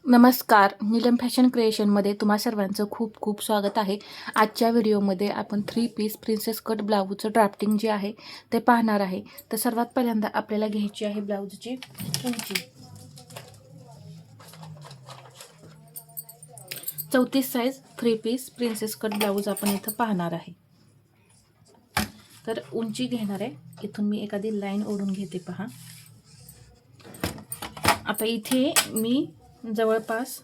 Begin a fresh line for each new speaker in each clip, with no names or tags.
नमस्कार, नीलम फॅशन क्रिएशनमध्ये तुम्हा सर्वांचं खूप खूप स्वागत आहे. आजच्या व्हिडिओमध्ये आपण 3 पीस प्रिन्सेस कट ब्लाऊजचं ड्राफ्टिंग जे आहे ते पाहणार आहे. तर सर्वात पहिल्यांदा आपल्याला घ्यायची आहे ब्लाऊजची उंची. 34 size 3 piece princess cut blouse आपण इथं पाहणार आहे. तर उंची घेणार आहे. इथून मी एखादी लाईन ओढून घेते पहा. आता इथे मी जवळपास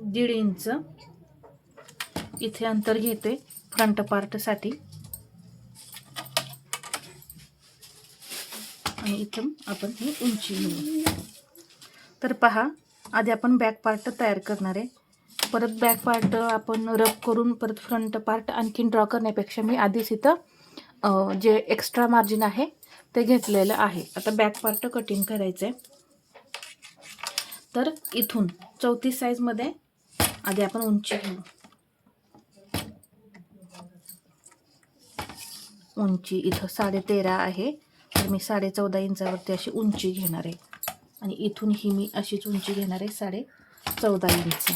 1.5 इंच इथे अंतर घेते फ्रंट पार्टसाठी आणि इथून आपण ही उंची घेऊ. तर पहा, आधी आपण बॅक पार्ट तयार करणार आहे. परत बॅक पार्ट आपण रब करून परत फ्रंट पार्ट आणखीन ड्रॉ करण्यापेक्षा मी आधीच इथं जे एक्स्ट्रा मार्जिन आहे ते घेतलेलं आहे. आता बॅक पार्ट कटिंग करायचं आहे. तर इथून 34 साईजमध्ये आधी आपण उंची घेऊ. उंची इथं 13.5 आहे, तर मी 14.5 इंचावरती अशी उंची घेणार आहे. आणि इथून ही मी अशीच उंची घेणार आहे 14.5 इंच.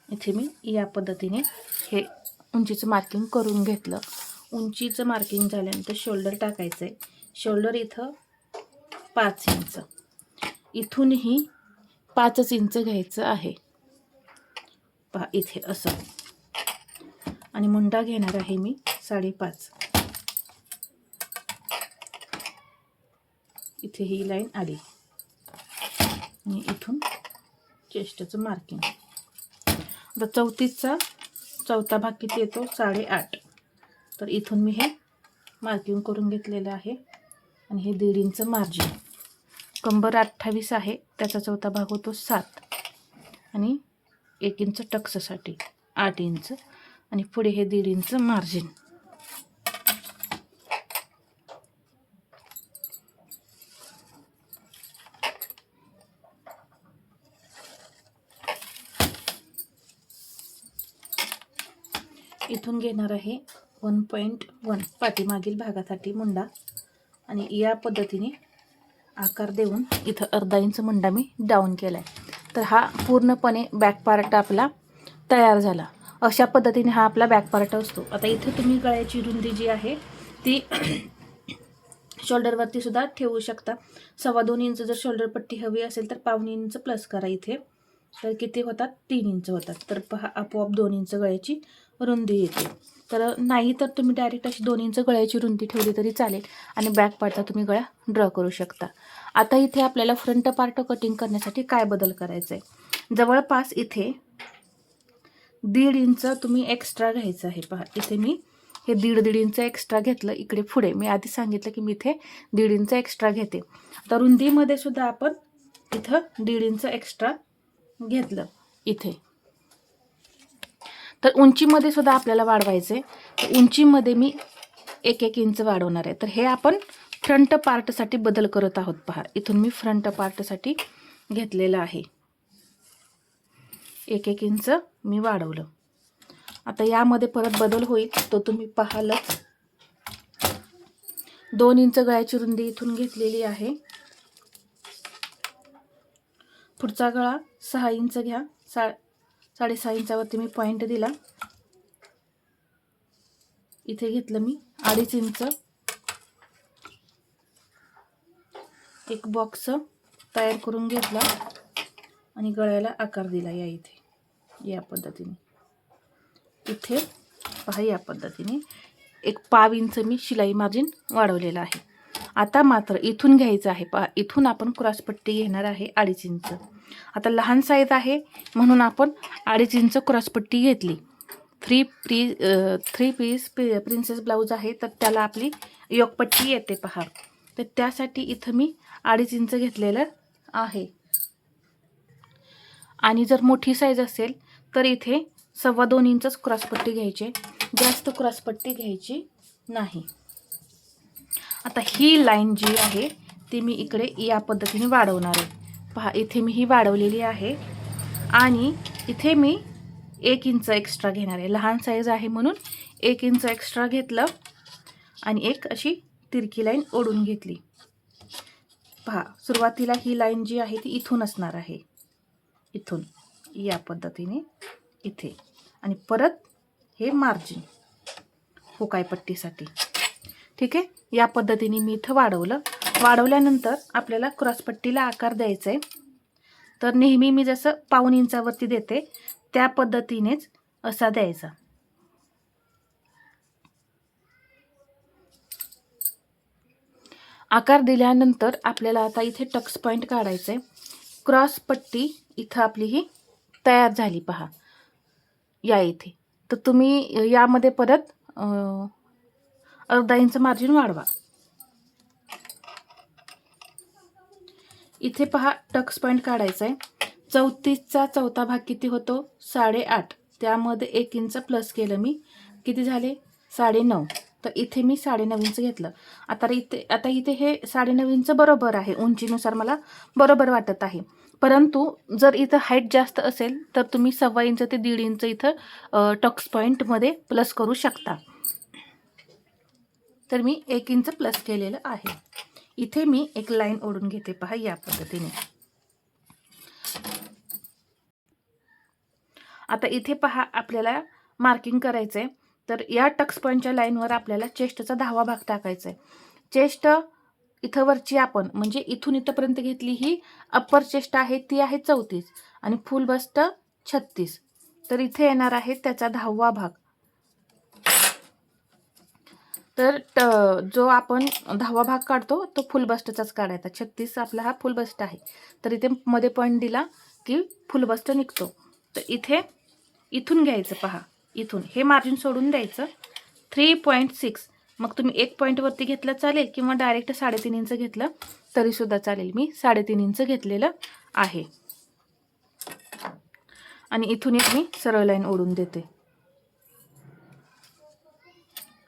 इथे मी या पद्धतीने हे उंचीचं मार्किंग करून घेतलं. उंचीचं मार्किंग झाल्यानंतर शोल्डर टाकायचं आहे. शोल्डर इथं 5 इंच, इथूनही 5 इंच घ्यायचं आहे पहा इथे असं. आणि मुंडा घेणार आहे मी 5.5. इथे ही लाईन आली आणि इथून चेस्टचं मार्किंग. आता 34चा चौथा भाग किती येतो? 8.5. तर इथून मी हे मार्किंग करून घेतलेलं आहे. आणि हे 1.5 इंच मार्जिन. कंबर 28 आहे, त्याचा चौथा भाग होतो 7 आणि 1 इंच टक्ससाठी 8 इंच आणि पुढे हे 1.5 इंच मार्जिन. इथून घेणार आहे 1.1 पाठीमागील भागासाठी मुंडा आणि या पद्धतीने आकार देऊन इथं अर्धा इंच मुंडा मी डाऊन केला आहे. तर हा पूर्णपणे बॅक पार्ट आपला तयार झाला. अशा पद्धतीने हा आपला बॅक पार्ट असतो. आता इथे तुम्ही गळ्याची रुंदी जी आहे ती शोल्डरवरती सुद्धा ठेवू शकता. 2.25 इंच जर शोल्डर पट्टी हवी असेल तर 1.25 इंच प्लस करा इथे. तर किती होतात? 3 इंच होतात. तर पहा, आपोआप 2 इंच गळ्याची रुंदी येते. तर नाही तर तुम्ही डायरेक्ट अशी 2 इंच गळ्याची रुंदी ठेवली तरी चालेल आणि बॅक पार्टचा तुम्ही गळा ड्रॉ करू शकता. आता इथे आपल्याला फ्रंट पार्ट कटिंग करण्यासाठी काय बदल करायचा आहे? जवळपास इथे 1.5 इंच तुम्ही एक्स्ट्रा घ्यायचं आहे. पहा, इथे मी हे 1.5 इंच एक्स्ट्रा घेतलं. इकडे पुढे मी आधी सांगितलं की मी इथे 1.5 इंच एक्स्ट्रा घेते. तर रुंदीमध्ये सुद्धा आपण इथं 1.5 इंच एक्स्ट्रा घेतलं इथे. तर उंचीमध्ये सुद्धा आपल्याला वाढवायचं आहे. तर उंचीमध्ये मी 1 इंच वाढवणार आहे. तर हे आपण फ्रंट पार्टसाठी बदल करत आहोत. पहा, इथून मी फ्रंट पार्टसाठी घेतलेलं आहे. 1 इंच मी वाढवलं. आता यामध्ये परत बदल होईल तो तुम्ही पाहालच. 2 इंच गळ्याची रुंदी इथून घेतलेली आहे. पुढचा गळा 6 इंच घ्या. 6.5 इंचावरती मी पॉईंट दिला. इथे घेतलं मी 2.5 इंच. एक बॉक्स तयार करून घेतला आणि गळ्याला आकार दिला या इथे या पद्धतीने. इथे पहा, या पद्धतीने 1.5 इंच मी शिलाई मार्जिन वाढवलेलं आहे. आता मात्र इथून घ्यायचं आहे. पहा, इथून आपण क्रॉसपट्टी घेणार आहे 2.5 इंच. आता लहान साईज आहे म्हणून आपण 2.5 इंच क्रॉसपट्टी घेतली. 3 पीस प्रिन्सेस ब्लाऊज आहे तर त्याला आपली योकपट्टी येते पहा. तर त्यासाठी इथं मी 2.5 इंच घेतलेलं आहे. आणि जर मोठी साईज असेल तर इथे 2.25 इंचच क्रॉसपट्टी घ्यायची, जास्त क्रॉसपट्टी घ्यायची नाही. आता ही लाईन जी आहे ती मी इकडे या पद्धतीने वाढवणार आहे. पहा, इथे मी ही वाढवलेली आहे आणि इथे मी 1 इंच एक्स्ट्रा घेणार आहे. लहान साईज आहे म्हणून 1 इंच एक्स्ट्रा घेतलं आणि एक अशी तिरकी लाईन ओढून घेतली. पहा, सुरुवातीला ही लाईन जी आहे ती इथून असणार आहे, इथून या पद्धतीने इथे, आणि परत हे मार्जिन हुकाई पट्टीसाठी. ठीक आहे, या पद्धतीने मी इथं वाढवलं. वाढवल्यानंतर आपल्याला क्रॉसपट्टीला आकार द्यायचा आहे. तर नेहमी मी जसं 1/2 इंचावरती देते त्या पद्धतीनेच असा द्यायचा. आकार दिल्यानंतर आपल्याला आता इथे टक्स पॉईंट काढायचं आहे. क्रॉस पट्टी इथं आपली ही तयार झाली पहा, या इथे. तर तुम्ही यामध्ये परत अर्धा इंच मार्जिन वाढवा. इथे पहा टक्स पॉईंट काढायचा आहे. 34चा चौथा भाग किती होतो? 8.5. त्यामध्ये 1 इंच प्लस केलं मी, किती झाले? 9.5. तर इथे मी 9.5 इंच घेतलं. आता इथे हे 9.5 इंच बरोबर आहे, उंचीनुसार मला बरोबर वाटत आहे. परंतु जर इथं हाईट जास्त असेल तर तुम्ही 1.25 इंच ते 1.5 इंच इथं टक्स पॉईंटमध्ये प्लस करू शकता. तर मी 1 इंच प्लस केलेलं आहे. इथे मी एक लाईन ओढून घेते पहा, या पद्धतीने. आता इथे पहा आपल्याला मार्किंग करायचं आहे. तर या टक्स पॉईंटच्या लाईनवर आपल्याला चेस्टचा 10वा भाग टाकायचा आहे. चेस्ट इथं वरची आपण म्हणजे इथून इथंपर्यंत घेतली ही अप्पर चेस्ट आहे, ती आहे 34 आणि फुल बस्ट 36. तर इथे येणार आहे त्याचा 10वा भाग. तर जो आपण 10वा भाग काढतो तो फुल बस्टचाच काढायचा. 36 आपला हा फुल बस्ट आहे. तर इथे मध्ये पॉईंट दिला की फुल बस्ट निघतो. तर इथून घ्यायचं पहा, इथून हे मार्जिन सोडून द्यायचं 3.6. मग तुम्ही 1 पॉईंटवरती घेतलं चालेल किंवा डायरेक्ट 3.5 इंच घेतलं तरीसुद्धा चालेल. मी 3.5 इंच घेतलेलं आहे. आणि इथून एक मी सरळ लाईन ओढून देते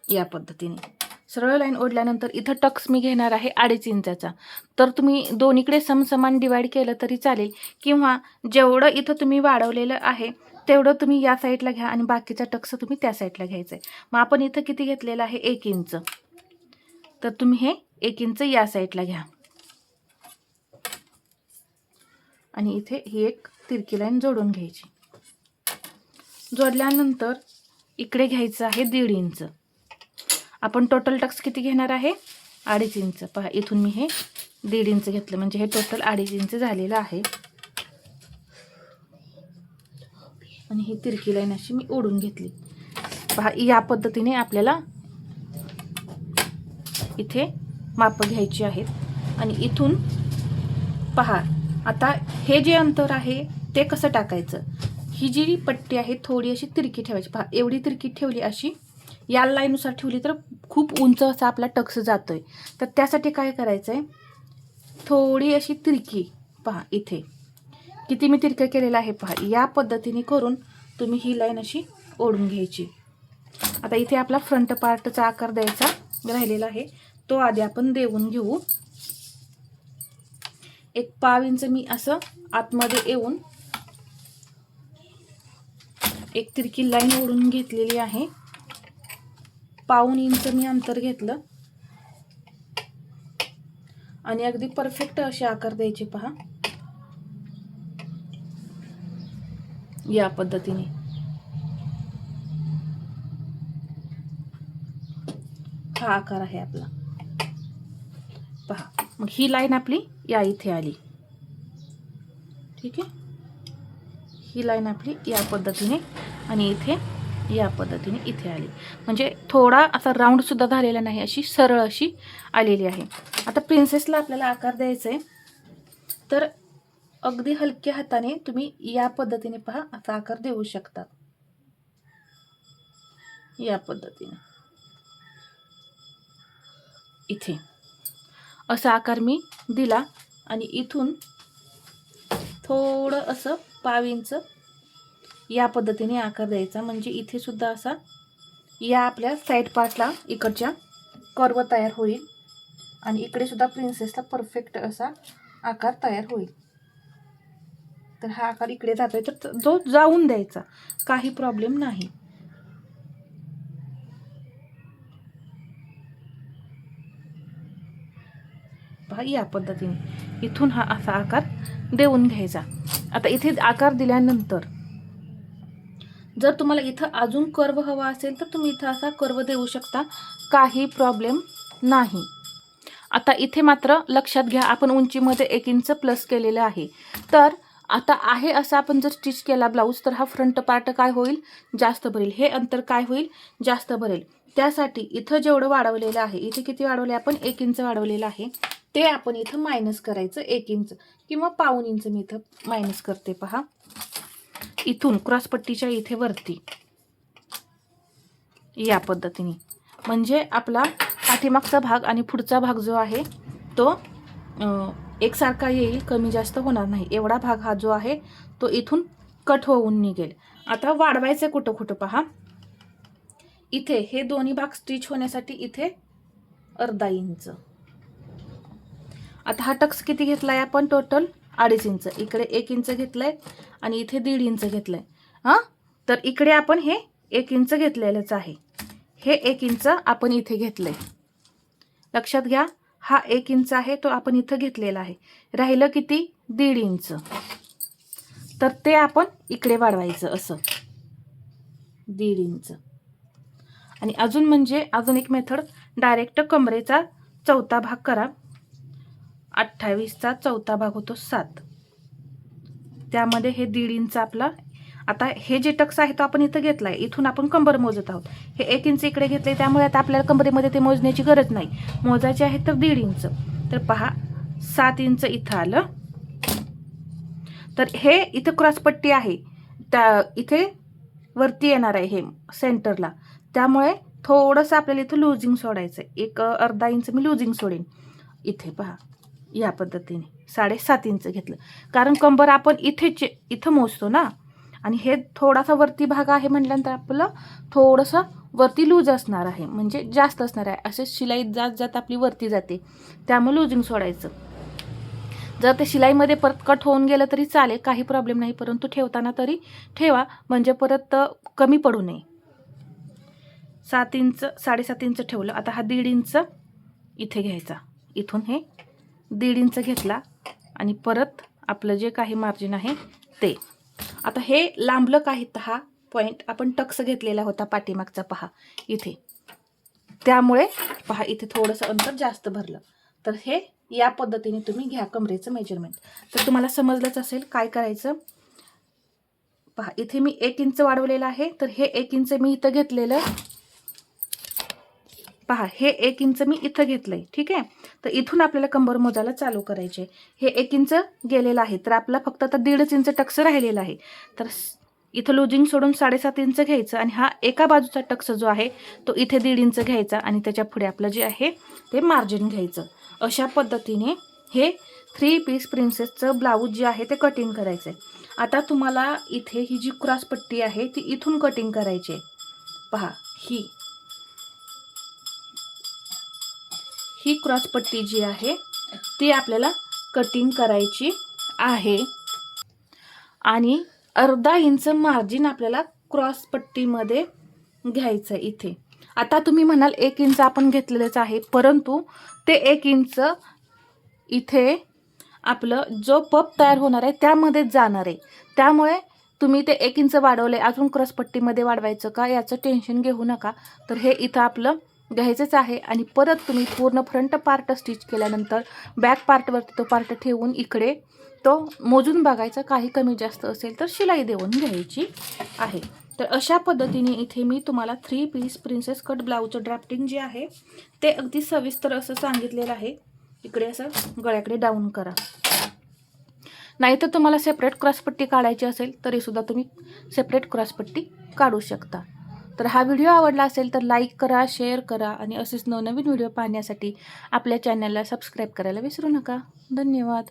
या पद्धतीने. सरळ लाईन ओढल्यानंतर इथं टक्स मी घेणार आहे 2.5 इंचाचा. तर तुम्ही दोन्हीकडे समसमान डिवाइड केलं तरी चालेल, किंवा जेवढं इथं तुम्ही वाढवलेलं आहे तेवढं तुम्ही या साईडला घ्या आणि बाकीचा टक्स तुम्ही त्या साईडला घ्यायचं आहे. मग आपण इथं किती घेतलेलं आहे? 1 इंच. तर तुम्ही हे 1 इंच या साईडला घ्या आणि इथे ही एक तिरकी लाईन जोडून घ्यायची. जोडल्यानंतर इकडे घ्यायचं आहे 1.5 इंच. आपण टोटल टक्स किती घेणार आहे? 2.5 इंच. पहा, इथून मी हे 1.5 इंच घेतलं म्हणजे हे टोटल 2.5 इंच झालेलं आहे. आणि ही तिरकी लाईन अशी मी ओढून घेतली. पहा, या पद्धतीने आपल्याला इथे माप घ्यायची आहेत. आणि इथून पहा, आता हे जे अंतर आहे ते कसं टाकायचं? ही जी पट्टी आहे थोडी अशी तिरकी ठेवायची. पहा, एवढी तिरकी ठेवली, अशी या लाईननुसार ठेवली तर खूप उंच असा आपला टक्स जातोय. तर त्यासाठी काय करायचं आहे? थोडी अशी तिरकी, पहा इथे किती मी तिरकं केलेलं आहे पहा. या पद्धतीने करून तुम्ही ही लाईन अशी ओढून घ्यायची. आता इथे आपला फ्रंट पार्टचा आकार द्यायचा राहिलेला आहे, तो आधी आपण देऊन घेऊ. 1 इंच मी असं आतमध्ये येऊन एक तिरकी लाईन ओढून घेतलेली आहे. 1/2 इंच मी अंतर घेतलं आणि अगदी परफेक्ट असे आकार द्यायचे पहा, या पद्धतीने. हा आकार आहे आपला पहा. मग ही लाईन आपली या इथे आली. ठीक आहे, ही लाईन आपली या पद्धतीने आणि इथे या पद्धतीने इथे आली. म्हणजे थोडा असा राऊंड सुद्धा झालेला नाही, अशी सरळ अशी आलेली आहे. आता प्रिन्सेसला आपल्याला आकार द्यायचा आहे. तर अगदी हलक्या हाताने तुम्ही या पद्धतीने पहा असा आकार देऊ शकता. या पद्धतीने इथे असा आकार मी दिला आणि इथून थोडं असं 1/2 इंच या पद्धतीने आकार द्यायचा. म्हणजे इथे सुद्धा असा या आपल्या साईड पार्टला इकडच्या कर्व तयार होईल आणि इकडे सुद्धा प्रिन्सेसला परफेक्ट असा आकार तयार होईल. तर हा आकार इकडे जातोय तर जो जाऊन द्यायचा, काही प्रॉब्लेम नाही. पहा या पद्धतीने इथून हा असा आकार देऊन घ्यायचा. आता इथे आकार दिल्यानंतर जर तुम्हाला इथं अजून कर्व हवा असेल तर तुम्ही इथं असा कर्व देऊ शकता, काही प्रॉब्लेम नाही. आता इथे मात्र लक्षात घ्या, आपण उंचीमध्ये 1 इंच प्लस केलेलं आहे. तर आता आहे असं आपण जर स्टिच केला ब्लाऊज तर हा फ्रंट पार्ट काय होईल, जास्त भरेल. हे अंतर काय होईल, जास्त भरेल. त्यासाठी इथं जेवढं वाढवलेलं आहे, इथे किती वाढवले आपण, 1 इंच वाढवलेलं आहे, ते आपण इथं मायनस करायचं 1 इंच किंवा पाऊण इंच मी इथं मायनस करते. पहा इथून क्रॉसपट्टीच्या इथे वरती या पद्धतीने, म्हणजे आपला पाठीमागचा भाग आणि पुढचा भाग जो आहे तो एकसारखा येईल, कमी जास्त होणार नाही. एवढा भाग हा जो आहे तो इथून कट होऊन निघेल. आता वाढवायचं कुठं कुठं पहा, इथे हे दोन्ही भाग स्टिच होण्यासाठी इथे अर्धा इंच. आता हा टक्स किती घेतलाय आपण, टोटल 2.5 इंच. इकडे 1 इंच घेतलंय आणि इथे 1.5 इंच घेतलंय. तर इकडे आपण हे 1 इंच घेतलेलंच आहे. हे 1 इंच आपण इथे घेतलंय. लक्षात घ्या, हा 1 इंच आहे तो आपण इथं घेतलेला आहे. राहिलं किती, 1.5 इंच. तर ते आपण इकडे वाढवायचं असं 1.5 इंच. आणि अजून म्हणजे अजून एक मेथड, डायरेक्ट कमरेचा चौथा भाग करा. 28चा चौथा भाग होतो 7. त्यामध्ये हे 1.5 इंच आपला. आता हे जे टक्स आहे तो आपण इथं घेतलाय, इथून आपण कंबर मोजत आहोत. हे 1 इंच इकडे घेतले, त्यामुळे आता आपल्याला कंबरेमध्ये ते मोजण्याची गरज नाही. मोजायचे आहे तर 1.5 इंच. तर पहा 7 इंच इथं आलं. तर हे इथं क्रॉसपट्टी आहे, त्या इथे वरती येणार आहे हे सेंटरला, त्यामुळे थोडंसं आपल्याला इथं लूजिंग सोडायचं आहे. एक अर्धा इंच मी लूजिंग सोडेन इथे. पहा या पद्धतीने 7.5 इंच घेतलं, कारण कंबर आपण इथं मोजतो ना, आणि हे थोडासा वरती भाग आहे म्हटल्यानंतर आपलं थोडंसं वरती लूज असणार आहे, म्हणजे जास्त असणार आहे. असे शिलाई जात जात आपली वरती जाते, त्यामुळे लूजिंग सोडायचं. जर ते शिलाईमध्ये परत कट होऊन गेलं तरी चालेल, काही प्रॉब्लेम नाही, परंतु ठेवताना तरी ठेवा, म्हणजे परत कमी पडू नये. 7 इंच 7.5 इंच ठेवलं. आता हा 1.5 इंच इथे घ्यायचा, इथून हे 1.5 इंच घेतला आणि परत आपलं जे काही मार्जिन आहे ते. आता हे लांबलं काही, हा पॉईंट आपण टक्स घेतलेला होता पाठीमागचा, पहा इथे, त्यामुळे पहा इथे थोडंसं अंतर जास्त भरलं. तर हे या पद्धतीने तुम्ही घ्या कमरेचं मेजरमेंट. तर तुम्हाला समजलंच असेल काय करायचं. पहा इथे मी 1 इंच वाढवलेलं आहे, तर हे 1 इंच मी इथं घेतलेलं. पहा हे 1 इंच मी इथं घेतलंय, ठीक आहे. तर इथून आपल्याला कंबर मोजायला चालू करायचे. हे 1 इंच गेलेलं आहे, तर आपला फक्त आता 1.5 इंच टक्स राहिलेला आहे. तर इथं लूजिंग सोडून 7.5 इंच घ्यायचं आणि हा एका बाजूचा टक्स जो आहे तो इथे 1.5 इंच घ्यायचा आणि त्याच्या पुढे आपलं जे आहे ते मार्जिन घ्यायचं. अशा पद्धतीने हे 3 पीस प्रिन्सेसचं ब्लाऊज जे आहे ते कटिंग करायचं आहे. आता तुम्हाला इथे ही जी क्रॉसपट्टी आहे ती इथून कटिंग करायची आहे. पहा ही क्रॉसपट्टी जी आहे ती आपल्याला कटिंग करायची आहे आणि अर्धा इंच मार्जिन आपल्याला क्रॉसपट्टीमध्ये घ्यायचं इथे. आता तुम्ही म्हणाल 1 इंच आपण घेतलेलंच आहे, परंतु ते 1 इंच इथे आपलं जो पप तयार होणार आहे त्यामध्येच जाणार आहे. त्यामुळे तुम्ही ते 1 इंच वाढवले, अजून क्रॉसपट्टीमध्ये वाढवायचं का याचं टेन्शन घेऊ नका. तर हे इथं आपलं घ्यायचंच आहे आणि परत तुम्ही पूर्ण फ्रंट पार्ट स्टिच केल्यानंतर बॅक पार्टवरती तो पार्ट ठेवून इकडे तो मोजून बघायचा, काही कमी जास्त असेल तर शिलाई देऊन घ्यायची आहे. तर अशा पद्धतीने इथे मी तुम्हाला 3 पीस प्रिन्सेस कट ब्लाऊजचं ड्राफ्टिंग जे आहे ते अगदी सविस्तर असं सांगितलेलं आहे. इकडे असं गळ्याकडे डाऊन करा. नाहीतर तुम्हाला सेपरेट क्रॉसपट्टी काढायची असेल तरीसुद्धा तुम्ही सेपरेट क्रॉसपट्टी काढू शकता. तर हा व्हिडिओ आवडला असेल तर लाईक करा, शेअर करा आणि असेच नवनवीन व्हिडिओ पाहण्यासाठी आपल्या चॅनलला सबस्क्राईब करायला विसरू नका. धन्यवाद.